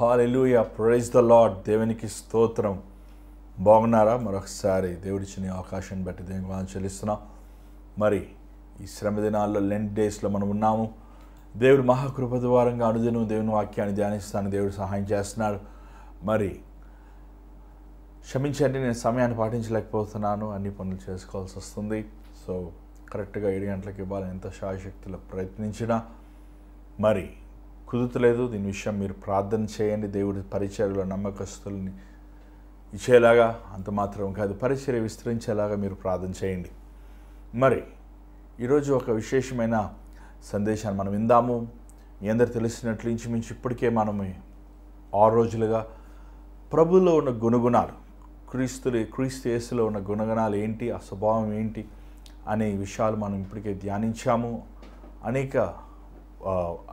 Hallelujah, praise the lord. దేవునికి స్తోత్రం. బాగున్నారా? మరొకసారి దేవుడిచ్చిన అవకాశాన్ని బట్టి దేవునికి వందనాలు చెల్లిస్తున్నాం. మరి ఈ శ్రమ దినాల్లో లెంట్ డేస్లో మనం ఉన్నాము. దేవుడు మహాకృప ద్వారంగా అనుదినం దేవుని వాక్యాన్ని ధ్యానిస్తాను. దేవుడు సహాయం చేస్తున్నాడు. మరి క్షమించండి, నేను సమయాన్ని పాటించలేకపోతున్నాను, అన్ని పనులు చేసుకోవాల్సి వస్తుంది. సో కరెక్ట్గా 7 గంటలకు ఇవ్వాలని ఎంత శాయశక్తిలో ప్రయత్నించినా మరి కుదురలేదు. దీని విషయం మీరు ప్రార్థన చేయండి. దేవుడి పరిచర్యలో నమ్మకస్తుల్ని ఇచ్చేలాగా, అంత మాత్రం కాదు, పరిచర్య విస్తరించేలాగా మీరు ప్రార్థన చేయండి. మరి ఈరోజు ఒక విశేషమైన సందేశాన్ని మనం విందాము. మీ అందరు తెలిసినట్లు ఇంచుమించు ఇప్పటికే మనం 6 రోజులుగా ప్రభువులో ఉన్న గుణగుణాలు, క్రీస్తు యేసులో ఉన్న గుణగుణాలు ఏంటి, ఆ స్వభావం ఏంటి అనే విషయాలు మనం ఇప్పటికే ధ్యానించాము. అనేక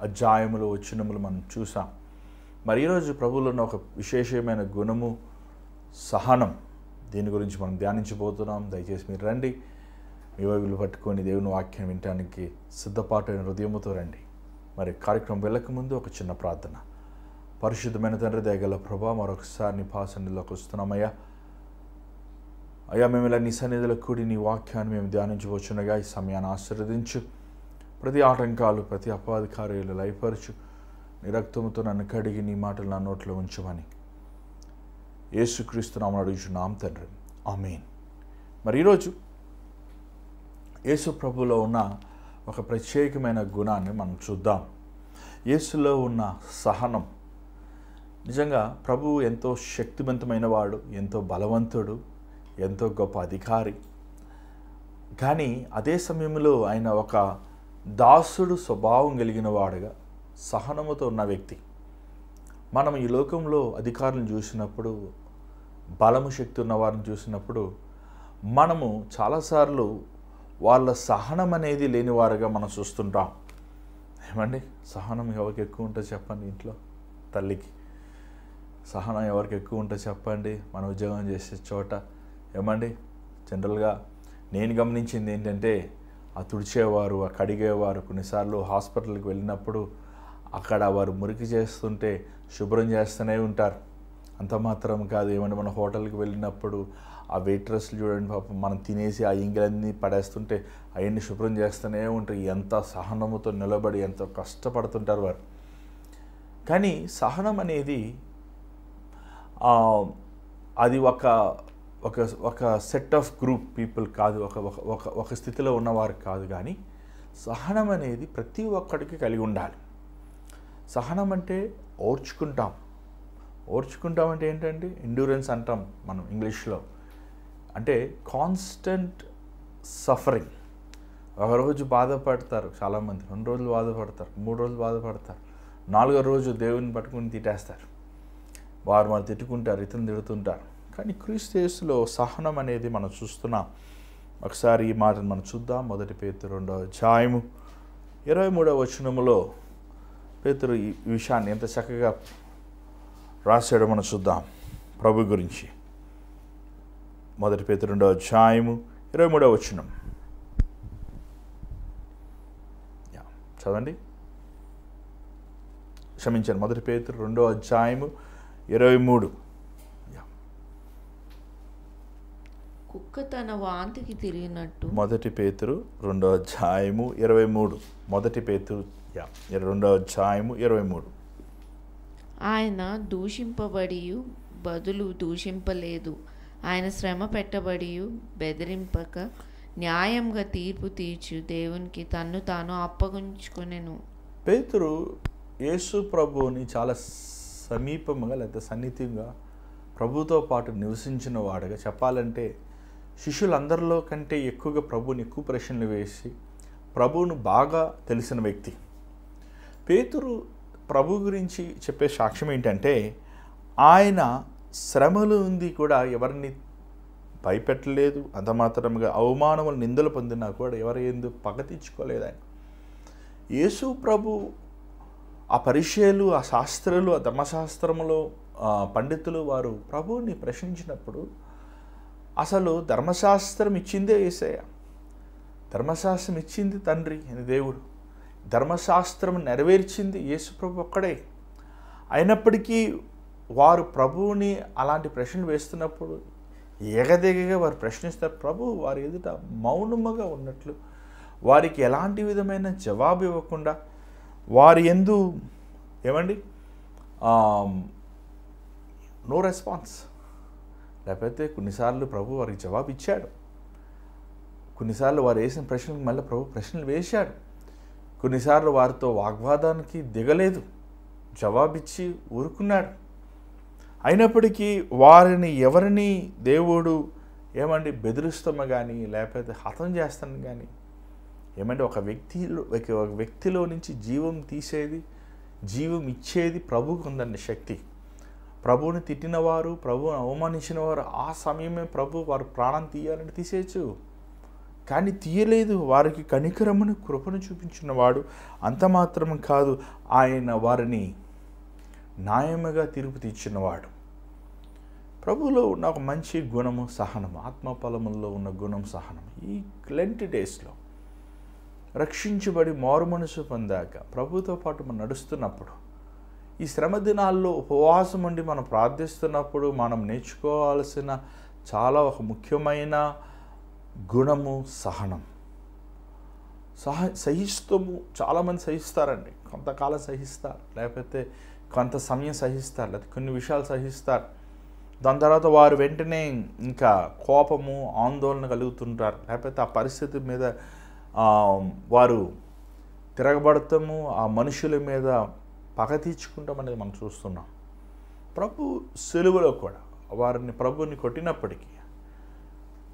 అధ్యాయములు, వచనములు మనం చూసాం. మరి ఈరోజు ప్రభువులో ఉన్న ఒక విశేషమైన గుణము సహనం. దీని గురించి మనం ధ్యానించబోతున్నాం. దయచేసి మీరు రండి, మీ బైబిల్ పట్టుకొని దేవుని వాక్యం వినటానికి సిద్ధపాటైన హృదయముతో రండి. మరి కార్యక్రమం వెళ్ళక ముందు ఒక చిన్న ప్రార్థన. పరిశుద్ధమైన తండ్రి, దయగల ప్రభా, మరొకసారి నీ పాసన్నిలోకి వస్తున్నామయ్యా. మేము ఇలా నీ సన్నిధిలో కూడి నీ వాక్యాన్ని మేము ధ్యానించవచ్చునగా ఈ సమయాన్ని ఆశీర్వదించు. ప్రతి ఆటంకాలు, ప్రతి అపవాది కార్యాలు లయపరచు. నీ రక్తముతో నన్ను కడిగి నీ మాటలు నా నోట్లో ఉంచమని యేసుక్రీస్తు నామమున అడుగుచున్నాం తండ్రి, ఆమేన్. మరి ఈరోజు యేసు ప్రభువులో ఉన్న ఒక ప్రత్యేకమైన గుణాన్ని మనం చూద్దాం. యేసులో ఉన్న సహనం. నిజంగా ప్రభువు ఎంతో శక్తివంతమైన వాడు, ఎంతో బలవంతుడు, ఎంతో గొప్ప అధికారి. కానీ అదే సమయంలో ఆయన ఒక దాసుడు స్వభావం కలిగిన వాడుగా, సహనముతో ఉన్న వ్యక్తి. మనం ఈ లోకంలో అధికారులను చూసినప్పుడు, బలము శక్తి ఉన్న వారిని చూసినప్పుడు మనము చాలాసార్లు వాళ్ళ సహనం అనేది లేనివారుగా మనం చూస్తుంటాం. ఏమండి, సహనం ఎవరికి ఎక్కువ ఉంటుంది చెప్పండి? ఇంట్లో తల్లికి సహనం ఎవరికి ఎక్కువ ఉంటుంది చెప్పండి? మన ఉద్యోగం చేసే చోట ఏమండి, జనరల్గా నేను గమనించింది ఏంటంటే, ఆ తుడిచేవారు, ఆ కడిగేవారు, కొన్నిసార్లు హాస్పిటల్కి వెళ్ళినప్పుడు అక్కడ వారు మురికి చేస్తుంటే శుభ్రం చేస్తూనే ఉంటారు. అంత మాత్రం కాదు, ఏమంటే మన హోటల్కి వెళ్ళినప్పుడు ఆ వెయిట్రెస్లు చూడండి, పాపం మనం తినేసి ఆ ఇంగిలన్నీ పడేస్తుంటే అవన్నీ శుభ్రం చేస్తూనే ఉంటారు. ఎంత సహనముతో నిలబడి ఎంతో కష్టపడుతుంటారు వారు. కానీ సహనం అనేది అది ఒక సెట్ ఆఫ్ గ్రూప్ పీపుల్ కాదు, ఒక స్థితిలో ఉన్నవారు కాదు. కానీ సహనం అనేది ప్రతి ఒక్కడికి కలిగి ఉండాలి. సహనం అంటే ఓర్చుకుంటాం అంటే ఏంటంటే ఎండ్యూరెన్స్ అంటాం మనం ఇంగ్లీష్లో. అంటే కాన్స్టెంట్ సఫరింగ్. ఒకరోజు బాధపడతారు చాలామంది, 2 రోజులు బాధపడతారు, 3 రోజులు బాధపడతారు, 4వ రోజు దేవుని పట్టుకుని తిట్టేస్తారు. వారు మనం తిట్టుకుంటారు, ఇతను తిడుతుంటారు. కానీ క్రీస్తు యేసులో సహనం అనేది మనం చూస్తున్నాం. ఒకసారి ఈ మాటను మనం చూద్దాం. 1 పేతురు 2వ అధ్యాయము 23వ వచనములో పేతురు ఈ విషయాన్ని ఎంత చక్కగా రాశాడో మనం చూద్దాం ప్రభు గురించి. 1 పేతురు 2వ అధ్యాయము 23వ వచనం చదవండి. క్షమించండి, 1 పేతురు 2వ అధ్యాయము 23. కుక్క తన వాంతికి తిరిగినట్టు. 1 పేతురు 2వ అధ్యాయము 23. 1 పేతురు 2వ అధ్యాయము 23. ఆయన దూషింపబడి బదులు దూషింపలేదు, ఆయన శ్రమ పెట్టబడి బెదిరింపక న్యాయంగా తీర్పు తీర్చు దేవునికి తన్ను తాను అప్పగించుకొనెను. పేతురు యేసు ప్రభువుని చాలా సమీపంగా లేదా సన్నిహితంగా ప్రభుతో పాటు నివసించిన వాడుగా, చెప్పాలంటే శిష్యులందరిలో కంటే ఎక్కువగా ప్రభువుని ఎక్కువ ప్రశ్నలు వేసి ప్రభువును బాగా తెలిసిన వ్యక్తి. పేతురు ప్రభు గురించి చెప్పే సాక్ష్యం ఏంటంటే, ఆయన శ్రమలు ఉంది కూడా ఎవరిని భయపెట్టలేదు. అంత మాత్రముగా అవమానములు, నిందలు పొందినా కూడా ఎవరు ఎందుకు పగ తీర్చుకోలేదు. ఆయన యేసు ప్రభు ఆ పరిచయులు, ఆ శాస్త్రులు, ఆ ధర్మశాస్త్రములో పండితులు వారు ప్రభువుని ప్రశ్నించినప్పుడు, అసలు ధర్మశాస్త్రం ఇచ్చిందే యేసయ్య, ధర్మశాస్త్రం ఇచ్చింది తండ్రి అని దేవుడు, ధర్మశాస్త్రం నెరవేర్చింది యేసు ప్రభు ఒక్కడే. అయినప్పటికీ వారు ప్రభువుని అలాంటి ప్రశ్నలు వేస్తున్నప్పుడు ఎగదెగగా వారు ప్రశ్నిస్తారు. ప్రభు వారి ఎదుట మౌనముగా ఉన్నట్లు, వారికి ఎలాంటి విధమైన జవాబు ఇవ్వకుండా వారి యందు ఏమండి నో రెస్పాన్స్. లేకపోతే కొన్నిసార్లు ప్రభు వారికి జవాబు ఇచ్చాడు, కొన్నిసార్లు వారు వేసిన ప్రశ్నలకు మళ్ళీ ప్రభు ప్రశ్నలు వేశాడు, కొన్నిసార్లు వారితో వాగ్వాదానికి దిగలేదు, జవాబిచ్చి ఊరుకున్నాడు. అయినప్పటికీ వారిని ఎవరిని దేవుడు ఏమండి బెదిరిస్తామో కానీ లేకపోతే హతం చేస్తాను కానీ ఏమంటే ఒక వ్యక్తిలో నుంచి జీవం తీసేది, జీవం ఇచ్చేది ప్రభువుకు ఉందండి శక్తి. ప్రభువుని తిట్టినవారు, ప్రభువుని అవమానించిన వారు ఆ సమయమే ప్రభు వారు ప్రాణం తీయాలని తీసేయచ్చు, కానీ తీయలేదు. వారికి కనికరమును కృపను చూపించినవాడు. అంత మాత్రం కాదు, ఆయన వారిని న్యాయముగా తీర్పు తీర్చినవాడు. ప్రభువులో ఉన్న ఒక మంచి గుణము సహనం, ఆత్మఫలముల్లో ఉన్న గుణం సహనం. ఈ లెంట్ డేస్లో రక్షించబడి మారు మనసు పొందాక ప్రభుతో పాటు మనం నడుస్తున్నప్పుడు, ఈ శ్రమ దినాల్లో ఉపవాసం ఉండి మనం ప్రార్థిస్తున్నప్పుడు మనం నేర్చుకోవాల్సిన చాలా ఒక ముఖ్యమైన గుణము సహనం. సహిస్తము. చాలామంది సహిస్తారండి, కొంతకాలం సహిస్తారు, లేకపోతే కొంత సమయం సహిస్తారు, లేకపోతే కొన్ని విషయాలు సహిస్తారు. దాని తర్వాత వారు వెంటనే ఇంకా కోపము ఆందోళన కలుగుతుంటారు, లేకపోతే ఆ పరిస్థితి మీద వారు తిరగబడతాము, ఆ మనుషుల మీద పగ తీర్చుకుంటాం అనేది మనం చూస్తున్నాం. ప్రభు సెలువులో కూడా వారిని ప్రభుని కొట్టినప్పటికీ,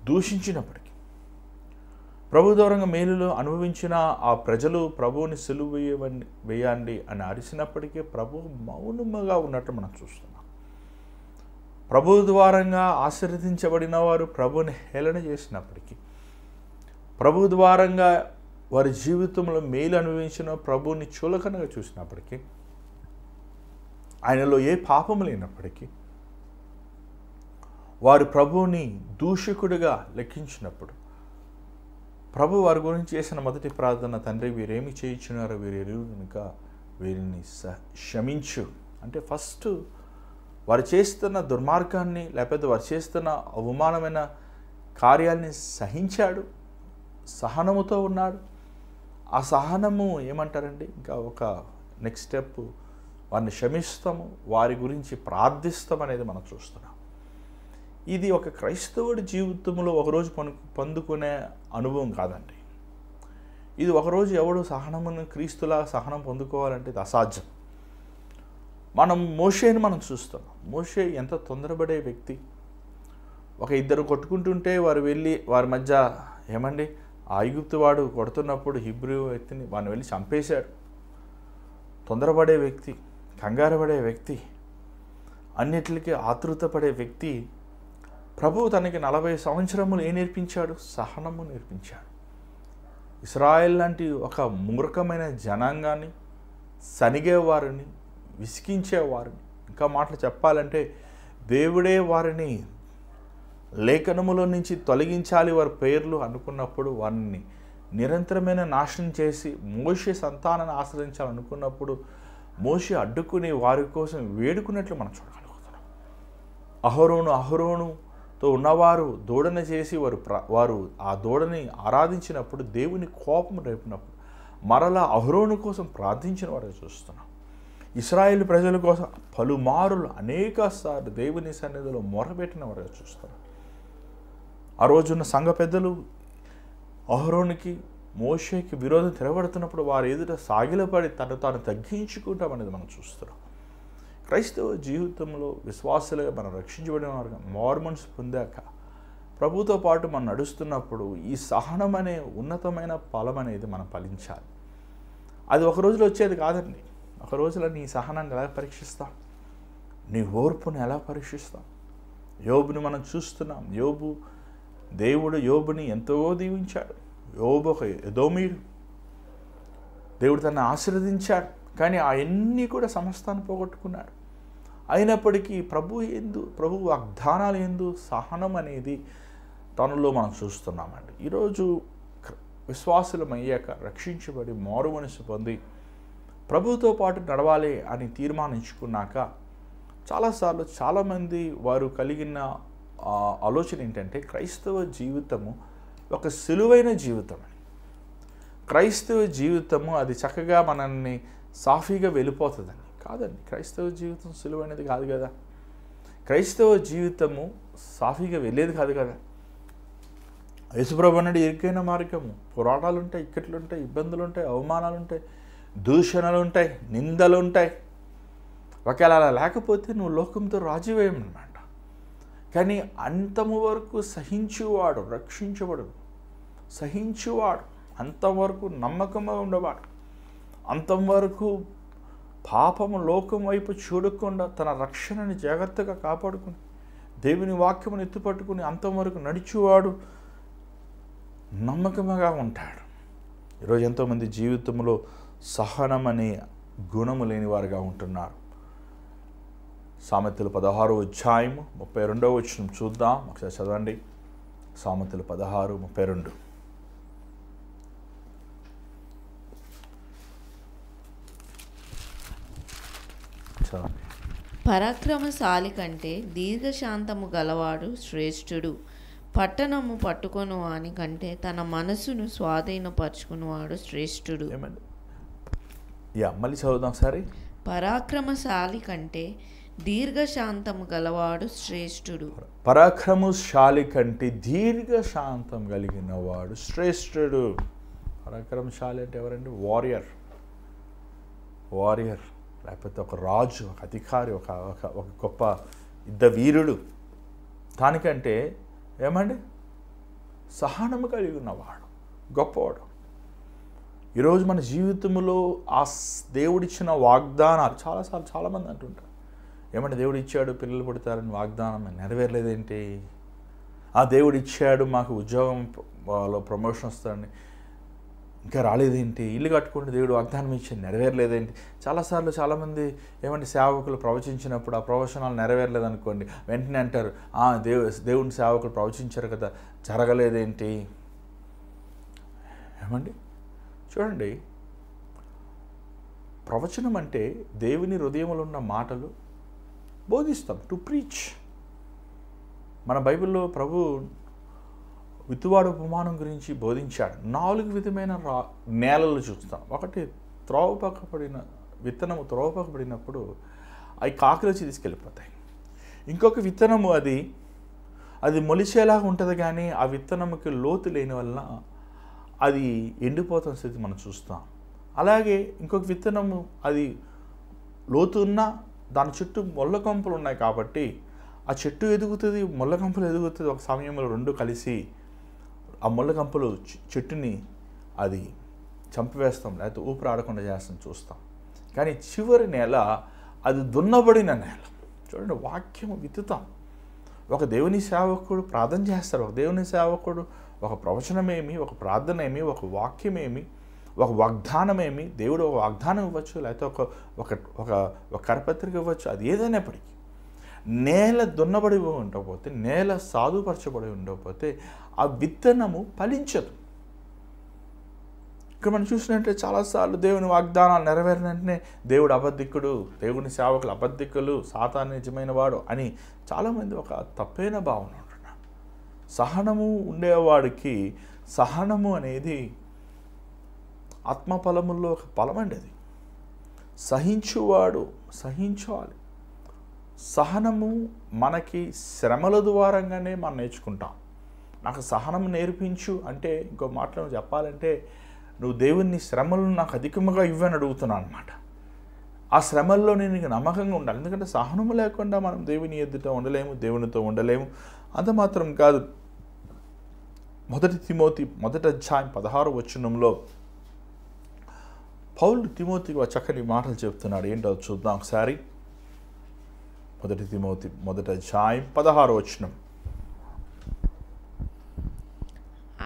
దూషించినప్పటికీ, ప్రభు దూరంగా మేలులు అనుభవించిన ఆ ప్రజలు ప్రభువుని సెలువు వేయండి అని అరిసినప్పటికీ ప్రభు మౌనముగా ఉన్నట్టు మనం చూస్తున్నాం. ప్రభు ద్వారంగా ఆశీర్వదించబడిన వారు ప్రభుని హేళన చేసినప్పటికీ, ప్రభు ద్వారంగా వారి జీవితంలో మేలు అనుభవించిన ప్రభువుని చులకనగా చూసినప్పటికీ, ఆయనలో ఏ పాపము లేనప్పటికీ, వారు ప్రభువుని దూషకుడిగా లెక్కించినప్పుడు ప్రభు వారి గురించి చేసిన మొదటి ప్రార్థన, తండ్రి వీరేమి చేయించున్నారో వీరు ఎరుగు కనుక వీరిని క్షమించు. అంటే ఫస్ట్ వారు చేస్తున్న దుర్మార్గాన్ని లేకపోతే వారు చేస్తున్న అవమానమైన కార్యాలని సహించాడు, సహనముతో ఉన్నాడు. ఆ సహనము ఏమంటారండి, ఇంకా ఒక నెక్స్ట్ స్టెప్ వారిని క్షమిస్తాము, వారి గురించి ప్రార్థిస్తాం అనేది మనం చూస్తున్నాం. ఇది ఒక క్రైస్తవుడి జీవితంలో ఒకరోజు పొందుకునే అనుభవం కాదండి. ఇది ఒకరోజు ఎవడు సహనమును క్రీస్తులా సహనం పొందుకోవాలంటే ఇది అసాధ్యం. మనం మోషేని మనం చూస్తున్నాం. మోషే ఎంత తొందరపడే వ్యక్తి. ఒక ఇద్దరు కొట్టుకుంటుంటే వారు వెళ్ళి వారి మధ్య ఏమండి ఆ ఐగుప్తు వాడు కొడుతున్నప్పుడు హిబ్రూ వ్యక్తిని వాడిని వెళ్ళి చంపేశాడు. తొందరపడే వ్యక్తి, కంగారు పడే వ్యక్తి, అన్నిటికీ ఆతృతపడే వ్యక్తి. ప్రభువు తనకి 40 సంవత్సరములు ఏం నేర్పించాడు? సహనము నేర్పించాడు. ఇశ్రాయేల్ లాంటి ఒక మూర్ఖమైన జనాంగాన్ని, సనిగేవారిని, విసిగించేవారిని, ఇంకా మాటలు చెప్పాలంటే దేవుడే వారిని లేఖనములో నుంచి తొలగించాలి వారి పేర్లు అనుకున్నప్పుడు, వారిని నిరంతరమైన నాశనం చేసి మోషే సంతానాన్ని ఆశ్రయించాలనుకున్నప్పుడు మోషే అడ్డుకుని వారి కోసం వేడుకున్నట్లు మనం చూడగలుగుతున్నాం. అహరోనుతో ఉన్నవారు దూడన చేసి వారు ఆ దూడని ఆరాధించినప్పుడు దేవుని కోపం రేపినప్పుడు మరలా అహరోను కోసం ప్రార్థించిన వారు చూస్తున్నాం. ఇశ్రాయేలు ప్రజల కోసం పలుమారులు అనేక సార్లు దేవుని సన్నిధిలో మొరపెట్టిన వారు చూస్తున్నాం. ఆ రోజున్న సంఘ పెద్దలు అహరోనుకి మోషేకి విరోధం తిరగబడుతున్నప్పుడు వారి ఎదుట సాగిలపడి తాను తగ్గించుకుంటామనేది మనం చూస్తున్నాం. క్రైస్తవ జీవితంలో విశ్వాసులుగా మనం రక్షించబడిన వారుగా మారుమనసు పొందాక ప్రభుతో పాటు మనం నడుస్తున్నప్పుడు ఈ సహనం అనే ఉన్నతమైన ఫలం అనేది మనం ఫలించాలి. అది ఒక రోజులో వచ్చేది కాదండి. ఒక రోజులో నీ సహనాన్ని ఎలా పరీక్షిస్తాం, నీ ఓర్పుని ఎలా పరీక్షిస్తాం? యోబుని మనం చూస్తున్నాం. దేవుడు యోబుని ఎంతో దీవించాడు. యోబు ఒక ఎదోమీయుడు. దేవుడు తనని ఆశీర్వదించాడు, కానీ అవన్నీ కూడా సమస్తాన్ని పోగొట్టుకున్నాడు. అయినప్పటికీ ప్రభు వాగ్దానాలు ఎందు సహనం అనేది తనలో మనం చూస్తున్నామండి. ఈరోజు విశ్వాసులం అయ్యాక రక్షించబడి మారు మనసు పొంది ప్రభువుతో పాటు నడవాలి అని తీర్మానించుకున్నాక చాలాసార్లు చాలామంది వారు కలిగిన ఆలోచన ఏంటంటే క్రైస్తవ జీవితము ఒక సులువైన జీవితం. క్రైస్తవ జీవితము అది చక్కగా మనల్ని సాఫీగా వెళ్ళిపోతుందని. కాదండి, క్రైస్తవ జీవితం సులువైనది కాదు కదా. క్రైస్తవ జీవితము సాఫీగా వెళ్ళేది కాదు కదా. యేసుప్రభు అన్నాడు ఇరుకైన మార్గము, పోరాటాలు ఉంటాయి, ఇక్కట్లు ఉంటాయి, ఇబ్బందులు ఉంటాయి, అవమానాలు ఉంటాయి, దూషణలు ఉంటాయి, నిందలు ఉంటాయి. ఒకవేళ అలా లేకపోతే నువ్వు లోకంతో రాజీవేయమన్నమాట. కానీ అంతము వరకు సహించువాడు రక్షించబడు. సహించువాడు అంతవరకు నమ్మకంగా ఉండేవాడు, అంతవరకు పాపము లోకం వైపు చూడకుండా తన రక్షణని జాగ్రత్తగా కాపాడుకుని దేవుని వాక్యమును ఎత్తుపట్టుకుని అంతవరకు నడిచేవాడు నమ్మకంగా ఉంటాడు. ఈరోజు ఎంతోమంది జీవితంలో సహనం అనే గుణము లేని వారుగా ఉంటున్నారు. సామెతలు 16వ అధ్యాయము 32వ వచనం చూద్దాం, ఒకసారి చదవండి. సామెతలు 16:32. పరాక్రమశాలి కంటే దీర్ఘశాంతము గలవాడు శ్రేష్ఠుడు. పట్టణము పట్టుకొను వాని కంటే తన మనసును స్వాధీనపరచుకునేవాడు శ్రేష్ఠుడు. మళ్ళీ చదువుదాం ఒకసారి. పరాక్రమశాలి కంటే దీర్ఘశాంతము గలవాడు శ్రేష్ఠుడు. పరాక్రమశాలి కంటే దీర్ఘశాంతం కలిగిన వాడు శ్రేష్ఠుడు. పరాక్రమశాలి అంటే ఎవరండి? వారియర్ లేకపోతే ఒక రాజు, ఒక అధికారి, ఒక గొప్ప యుద్ధ వీరుడు. దానికంటే ఏమండి సహనము కలిగి ఉన్నవాడు గొప్పవాడు. ఈరోజు మన జీవితంలో ఆ దేవుడిచ్చిన వాగ్దానాలు చాలాసార్లు చాలామంది అంటుంటారు, ఏమంటే దేవుడు ఇచ్చాడు పిల్లలు పుడతారని వాగ్దానం నెరవేరలేదేంటి? ఆ దేవుడు ఇచ్చాడు మాకు ఉద్యోగంలో ప్రమోషన్ వస్తాడని ఇంకా రాలేదేంటి? ఇల్లు కట్టుకుంటే దేవుడు వాగ్దానం ఇచ్చి నెరవేరలేదేంటి? చాలాసార్లు చాలామంది ఏమంటే సేవకులు ప్రవచించినప్పుడు ఆ ప్రవచనాలు నెరవేరలేదనుకోండి, వెంటనే అంటారు దేవుని సేవకులు ప్రవచించారు కదా, జరగలేదేంటి? ఏమండి చూడండి, ప్రవచనం అంటే దేవుని హృదయంలో ఉన్న మాటలు బోధిస్తాం, టు ప్రీచ్. మన బైబిల్లో ప్రభు విత్తువాడు ఉపమానం గురించి బోధించాడు. 4 విధమైన నేలలు చూస్తాం. ఒకటి త్రోవపక్కబడిన విత్తనము త్రోవపక్కబడినప్పుడు అవి కాకులు వచ్చి తీసుకెళ్ళిపోతాయి. ఇంకొక విత్తనము అది మొలిచేలాగా ఉంటుంది, కానీ ఆ విత్తనముకి లోతు లేని వలన అది ఎండిపోతున్న స్థితి మనం చూస్తాం. అలాగే ఇంకొక విత్తనము అది లోతు ఉన్నా దాని చుట్టూ ముళ్ళ కంపలు ఉన్నాయి కాబట్టి ఆ చెట్టు ఎదుగుతుంది, ముళ్ళ కంపలు ఎదుగుతుంది. ఒక సమయంలో రెండు కలిసి ఆ ముళ్ళ కంపలు చెట్టుని అది చంపివేస్తాం, లేకపోతే ఊపిరి ఆడకుండా చేస్తాం చూస్తాం. కానీ చివరి నేల అది దున్నబడిన నేల. చూడండి, వాక్యము విత్తుతాం. ఒక దేవుని సేవకుడు ప్రార్థన చేస్తారు, ఒక దేవుని సేవకుడు ఒక ప్రవచనమేమి, ఒక ప్రార్థనేమి, ఒక వాక్యమేమి, ఒక వాగ్దానమేమి, దేవుడు ఒక వాగ్దానం ఇవ్వచ్చు, లేకపోతే ఒక కరపత్రిక ఇవ్వచ్చు. అది ఏదైనప్పటికీ నేల దున్నబడి ఉండకపోతే, నేల సాధుపరచబడి ఉండకపోతే ఆ విత్తనము ఫలించదు. ఇక్కడ మనం చూసినట్టే చాలాసార్లు దేవుని వాగ్దానాలు నెరవేరిన వెంటనే దేవుడు అబద్ధికుడు, దేవుని సేవకులు అబద్ధికులు, సాతాను నిజమైన వాడు అని చాలామంది ఒక తప్పైన భావన ఉంటున్నారు. సహనము ఉండేవాడికి సహనము అనేది ఆత్మఫలముల్లో ఒక ఫలం అండి. అది సహించాలి. సహనము మనకి శ్రమల ద్వారంగానే మనం నేర్చుకుంటాం. నాకు సహనం నేర్పించు అంటే, ఇంకో మాటలో చెప్పాలంటే, నువ్వు దేవుని శ్రమలను నాకు అధికముగా ఇవ్వని అడుగుతున్నాను అనమాట. ఆ శ్రమల్లో నేను నీకు నమ్మకంగా ఉండాలి. ఎందుకంటే సహనము లేకుండా మనం దేవుని ఎదుట ఉండలేము, దేవునితో ఉండలేము. అంత మాత్రం కాదు, 1 తిమోతి 1వ అధ్యాయం 16వ వచనంలో పౌలు తిమోతికి చక్కని మాటలు చెప్తున్నాడు. ఏంటో చూద్దాం ఒకసారి. 1 తిమోతి 1వ అధ్యాయం 16వ వచనం.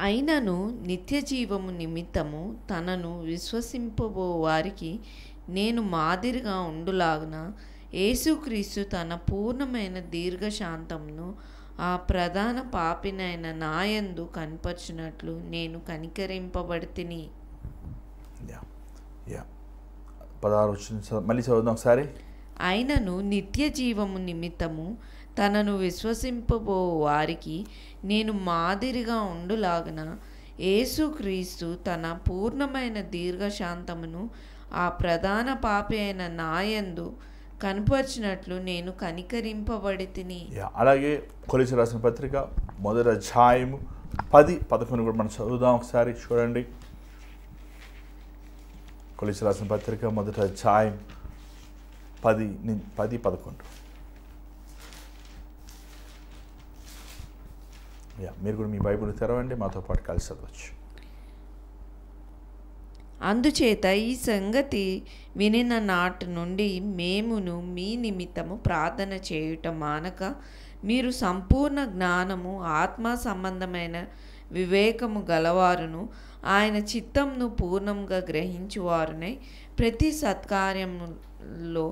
అయినను నిత్య జీవము నిమిత్తము తనను విశ్వసింపబో వారికి నేను మాదిరిగా ఉండులాగున యేసుక్రీస్తు తన పూర్ణమైన దీర్ఘశాంతమును ఆ ప్రధాన పాపినైన నాయందు కనపరిచినట్లు నేను కనికరింపబడితిని. 16 వచ్చిన మళ్ళీ చదువుదాం ఒకసారి. ఆయనను నిత్య జీవము నిమిత్తము తనను విశ్వసింపబో వారికి నేను మాదిరిగా ఉండులాగున యేసుక్రీస్తు తన పూర్ణమైన దీర్ఘశాంతమును ఆ ప్రధాన పాపి అయిన నాయందు కనపరిచినట్లు నేను కనికరింపబడి తిని. అలాగే కొలస్సీయులకు రాసిన పత్రిక 1వ అధ్యాయము 10-11 కూడా మనం చదువుదాం ఒకసారి. చూడండి, కొలస్సీయులకు రాసిన పత్రిక 1వ అధ్యాయం 10-11. మీరు కూడా మీ బైబిల్ తెరవండి, మాతో పాటు కలిసి చదవచ్చు. అందుచేత ఈ సంగతి వినిన నాటి నుండి మేమును మీ నిమిత్తము ప్రార్థన చేయుట మానక మీరు సంపూర్ణ జ్ఞానము ఆత్మ సంబంధమైన వివేకము గలవారును ఆయన చిత్తంను పూర్ణంగా గ్రహించువారునై ప్రతి సత్కార్యములో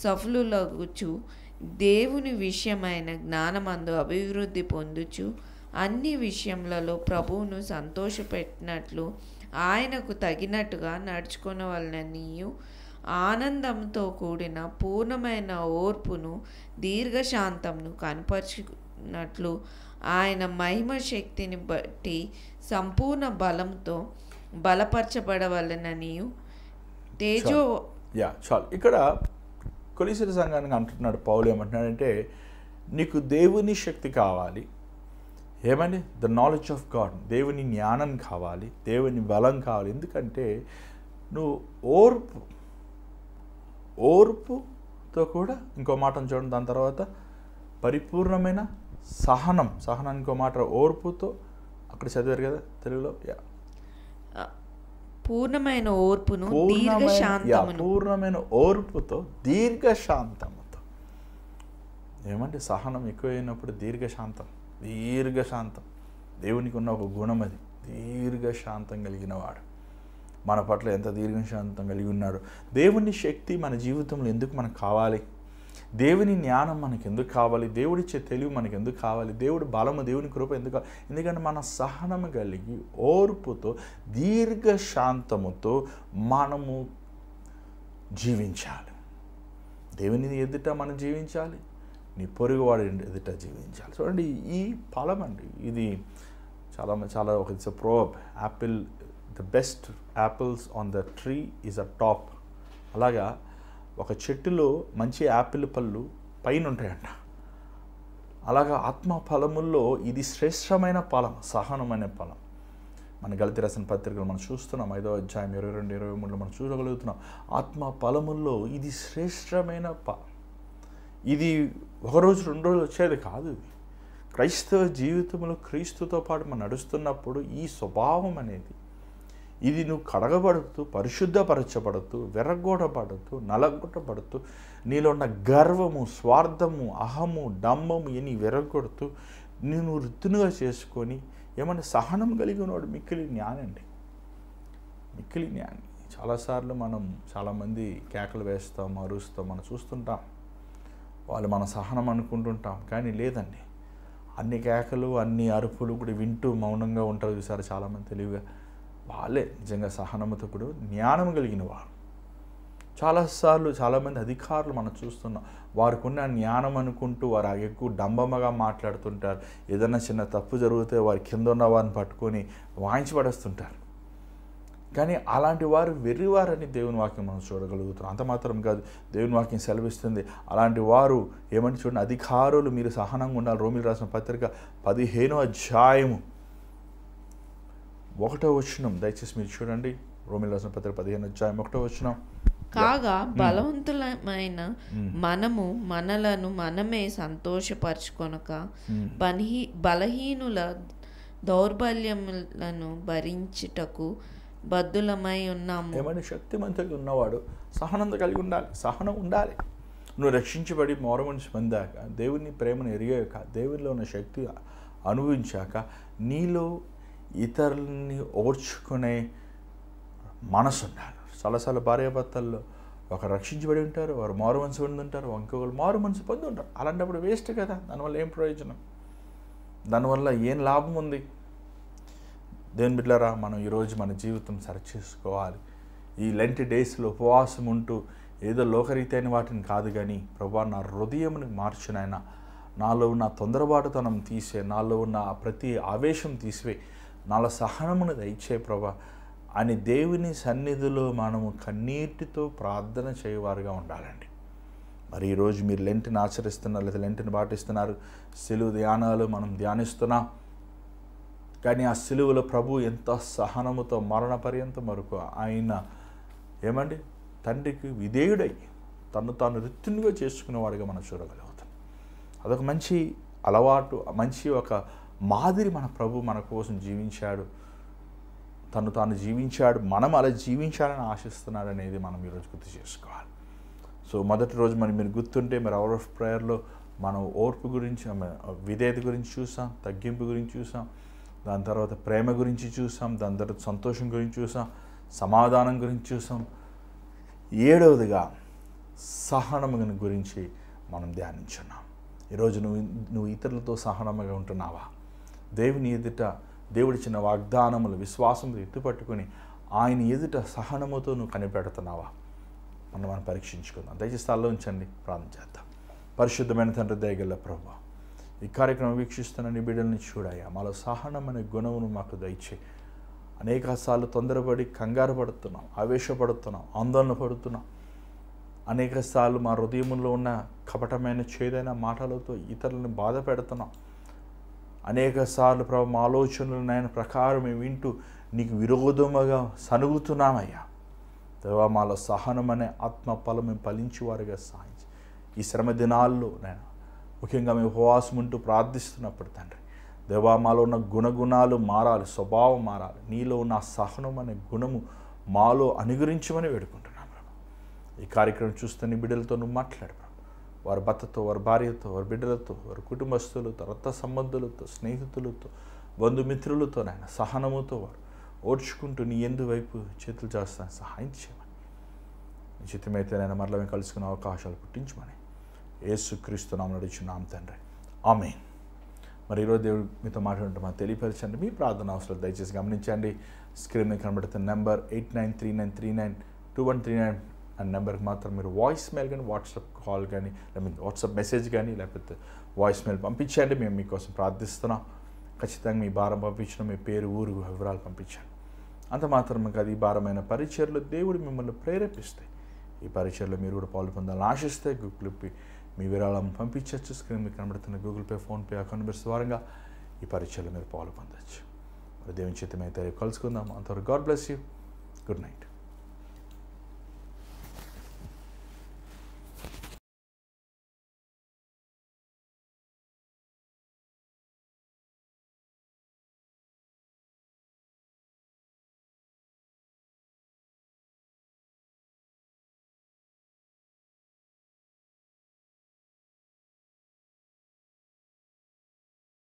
సఫలులగుచు దేవుని విషయమైన జ్ఞానమందు అభివృద్ధి పొందుచు అన్ని విషయములలో ప్రభువును సంతోషపెట్టినట్లు ఆయనకు తగినట్టుగా నడుచుకొనవలననియు ఆనందంతో కూడిన పూర్ణమైన ఓర్పును దీర్ఘశాంతంను కనపరిచినట్లు ఆయన మహిమ శక్తిని బట్టి సంపూర్ణ బలంతో బలపరచబడవలననియు తేజో. చాలు. ఇక్కడ కొలస్సీయుల సంఘానికి అంటున్నాడు పౌలు, ఏమంటున్నాడంటే నీకు దేవుని శక్తి కావాలి. ఏమని? ద నాలెడ్జ్ ఆఫ్ గాడ్, దేవుని జ్ఞానం కావాలి, దేవుని బలం కావాలి. ఎందుకంటే నువ్వు ఓర్పుతో కూడా, ఇంకో మాట చూడండి, దాని తర్వాత పరిపూర్ణమైన సహనం ఇంకో మాట ఓర్పుతో, అక్కడ చదివారు కదా తెలుగులో, పూర్ణమైన ఓర్పును పూర్ణమైన ఓర్పుతో దీర్ఘశాంతముతో. ఏమంటే సహనం ఎక్కువైనప్పుడు దీర్ఘశాంతం. దేవునికి ఉన్న ఒక గుణం అది, దీర్ఘశాంతం కలిగిన వాడు. మన పట్ల ఎంత దీర్ఘశాంతం కలిగి ఉన్నాడు. దేవుని శక్తి మన జీవితంలో ఎందుకు మనకు కావాలి? దేవుని జ్ఞానం మనకు ఎందుకు కావాలి? దేవుడిచ్చే తెలివి మనకు ఎందుకు కావాలి? దేవుడి బలము, దేవుని కృప ఎందుకు కావాలి? ఎందుకంటే మన సహనము కలిగి ఓర్పుతో దీర్ఘశాంతముతో మనము జీవించాలి. దేవుని ఎదుట మనం జీవించాలి, నీ పొరుగువాడి ఎదుట జీవించాలి. చూడండి, ఈ ఫలం అండి, ఇది చాలా ఒక it's a proverb, Apple the best apples on the tree is a top. అలాగా ఒక చెట్టులో మంచి యాపిల్ పళ్ళు పైన ఉంటాయంట. అలాగా ఆత్మ ఫలముల్లో ఇది శ్రేష్టమైన ఫలం, సహనమైన ఫలం. మన గలతీ రాసిన పత్రికలు మనం చూస్తున్నాం, 5వ అధ్యాయం 22-23 మనం చూడగలుగుతున్నాం. ఆత్మ ఫలముల్లో ఇది శ్రేష్టమైన ఫలం. ఇది ఒకరోజు 2 రోజులు వచ్చేది కాదు. ఇది క్రైస్తవ జీవితంలో క్రీస్తుతో పాటు మనం నడుస్తున్నప్పుడు ఈ స్వభావం అనేది, ఇది నువ్వు కడగబడుతూ, పరిశుద్ధపరచబడుతూ, వెరగొట్టబడుతూ, నలగొట్టబడుతూ, నీలో ఉన్న గర్వము, స్వార్థము, అహము, డంబము ఇని వెరగొడుతూ నేను వృత్తునుగా చేసుకొని ఏమన్నా సహనం కలిగి ఉన్నాడు మిక్కిలి జ్ఞాని అండి. మిక్కిలి జ్ఞాని. చాలాసార్లు మనం చాలామంది కేకలు వేస్తాం, అరుస్తాం, మనం చూస్తుంటాం. వాళ్ళు మన సహనం అనుకుంటుంటాం, కానీ లేదండి. అన్ని కేకలు, అన్ని అరుపులు కూడా వింటూ మౌనంగా ఉంటారు చూసారు చాలామంది తెలివిగా. వాళ్ళే నిజంగా సహనముతో కూడా జ్ఞానం కలిగిన వారు. చాలాసార్లు చాలామంది అధికారులు మనం చూస్తున్నాం, వారికి ఉన్న జ్ఞానం అనుకుంటూ వారు ఎక్కువ డంబమగా మాట్లాడుతుంటారు. ఏదైనా చిన్న తప్పు జరిగితే వారి కింద ఉన్న వారిని పట్టుకొని వాయించి పడేస్తుంటారు. కానీ అలాంటి వారు వెర్రివారని దేవుని వాక్యం మనం చూడగలుగుతున్నాం. అంత మాత్రం కాదు, దేవుని వాక్యం సెలవిస్తుంది అలాంటి వారు ఏమంటే చూడండి, అధికారులు మీరు సహనంగా ఉండాలి. రోమిలకు రాసిన పత్రిక 15వ అధ్యాయము 1వ వచనం దయచేసి మీరు చూడండి. రోమిలకు రాసిన పత్రిక 15వ అధ్యాయం 1వ వచనం. కాగా బలవంతులమైన మనము మనలను మనమే సంతోషపరచుకొనక బలహీనుల దౌర్బల్యములను భరించుటకు బద్దులమై ఉన్నాము. ఏమైనా శక్తిమంతుగా ఉన్నవాడు సహనంతో కలిగి ఉండాలి, సహనం ఉండాలి. నువ్వు రక్షించబడి మారుమనిషి పొందాక, దేవుని ప్రేమను ఎరిగాక, దేవునిలో ఉన్న శక్తి అనుభవించాక, నీలో ఇతరులని ఓర్చుకునే మనసు ఉండాలి. చాలాసార్లు భార్యాభర్తల్లో ఒకరు రక్షించబడి ఉంటారు, వారు మారు మనసు పొంది ఉంటారు, ఇంకొకరు మారు మనసు పొంది ఉంటారు. అలాంటప్పుడు వేస్ట్ కదా, దానివల్ల ఏం ప్రయోజనం, దానివల్ల ఏం లాభం ఉంది? దేవుని బిడ్డలారా, మనం ఈరోజు మన జీవితం సరి చేసుకోవాలి. ఈ లెంట్ డేస్లో ఉపవాసం ఉంటూ ఏదో లోకరీతైన వాటిని కాదు కానీ ప్రభా నా హృదయముని మార్చినాయన, నాలో ఉన్న తొందరపాటుతనం తీసే, నాలో ఉన్న ప్రతి ఆవేశం తీసివే, నాలో సహనమును దయచే ప్రభా అని దేవుని సన్నిధిలో మనము కన్నీటితో ప్రార్థన చేయవారుగా ఉండాలండి. మరి ఈరోజు మీరు లెంట్ని ఆచరిస్తున్నారు లేదా లెంట్ని పాటిస్తున్నారు, సిలువ ధ్యానాలు మనం ధ్యానిస్తున్నాం. కానీ ఆ సిలువలో ప్రభు ఎంత సహనముతో మరణ పర్యంతం వరకు ఆయన తండ్రికి విధేయుడై తను తాను రిత్తునిగా చేసుకునేవాడిగా మనం చూడగలుగుతాం. అదొక మంచి అలవాటు, మంచి ఒక మాదిరి మన ప్రభు మన కోసం జీవించాడు, తను తాను జీవించాడు, మనం అలా జీవించాలని ఆశిస్తున్నాడు అనేది మనం ఈరోజు గుర్తు చేసుకోవాలి. సో మొదటి రోజు మీరు గుర్తుంటే అవర్ ఆఫ్ ప్రేయర్లో మనం ఓర్పు గురించి, విధేయత గురించి చూసాం, తగ్గింపు గురించి చూసాం, దాని తర్వాత ప్రేమ గురించి చూసాం, దాని తర్వాత సంతోషం గురించి చూసాం, సమాధానం గురించి చూసాం. 7వదిగా సహనం గురించి మనం ధ్యానించున్నాం. ఈరోజు నువ్వు ఇతరులతో సహనంగా ఉంటున్నావా? దేవుని ఎదుట దేవుడిచ్చిన వాగ్దానములు విశ్వాసంతో ఎత్తుపట్టుకుని ఆయన ఎదుట సహనముతో నువ్వు కనిపెడుతున్నావా? మనం పరీక్షించుకుందాం. దయచేసి స్థాయిలో ఉంచండి, ప్రార్థన చేద్దాం. పరిశుద్ధమైన తండ్రి, దయగల ప్రభువా, ఈ కార్యక్రమం వీక్షిస్తున్న నీ బిడ్డల్ని చూడాయా, మాలో సహనం అనే గుణమును మాకు దయచేయి. అనేక సార్లు తొందరపడి కంగారు పడుతున్నాం, ఆవేశపడుతున్నాం, ఆందోళన పడుతున్నాం. అనేక సార్లు మా హృదయంలో ఉన్న కపటమైన చేదైన మాటలతో ఇతరులను బాధ పెడుతున్నాం. అనేక సార్లు ప్రభు మా ఆలోచనలు నాయన ప్రకారం మేము వింటూ నీకు విరోధముగా సనుగుతున్నామయ్యా. దేవా, మాలో సహనం అనే ఆత్మ ఫలం మేము ఫలించేవారుగా సాయించి ఈ శ్రమ దినాల్లో నేను ముఖ్యంగా మేము ఉపవాసం ఉంటూ ప్రార్థిస్తున్నప్పుడు తండ్రి, దేవా, మాలో ఉన్న గుణగుణాలు మారాలి, స్వభావం మారాలి. నీలో ఉన్న సహనం అనే గుణము మాలో అనుగ్రహించమని వేడుకుంటున్నాం ప్రభు. ఈ కార్యక్రమం చూస్తున్న బిడ్డలతో నువ్వు మాట్లాడు ప్రభు. వారి భర్తతో, వారి భార్యతో, వారి బిడ్డలతో, వారి కుటుంబస్తులతో, రక్త సంబంధులతో, స్నేహితులతో, బంధుమిత్రులతో నాయన సహనముతో వారు ఓడ్చుకుంటూ నీ ఎందు వైపు చేతులు చేస్తాను సహాయం చేయమని, నిశ్చితమైతే నేను మరలా మేము కలుసుకునే అవకాశాలు పుట్టించమని యేసుక్రీస్తు నామమున అడుగుచున్నాం తండ్రి, ఆమేన్. మరి ఈరోజు దేవుడు మీతో మాట్లాడుతుంటే మాకు తెలియపరచండి. మీ ప్రార్థన అవసరాలు దయచేసి గమనించండి. స్క్రీన్ మీద కనబడుతున్న నెంబర్ 8939392139 అనే నెంబర్కి మాత్రం మీరు వాయిస్ మెయిల్ కానీ, వాట్సాప్ కాల్ కానీ, లేకపోతే వాట్సాప్ మెసేజ్ కానీ, లేకపోతే వాయిస్ మెయిల్ పంపించండి. మేము మీకోసం ప్రార్థిస్తున్నాం. ఖచ్చితంగా మీ భారం పంపించడం, మీ పేరు, ఊరు వివరాలు పంపించండి. అంత మాత్రమే కాదు, ఈ భారమైన పరిచర్లో దేవుడు మిమ్మల్ని ప్రేరేపిస్తాయి. ఈ పరిచర్లో మీరు కూడా పాలు పొందాలని ఆశిస్తే గూగుల్ పే మీ విరాళం పంపించవచ్చు. స్క్రీన్ మీద కనబడుతున్న Google pay, PhonePe account numbers ద్వారంగా ఈ పరిచర్లో మీరు పాలు పొందవచ్చు. మరి దేవుని చిత్తమైతే కలుసుకుందాం. అంతవరకు God bless you. Good night.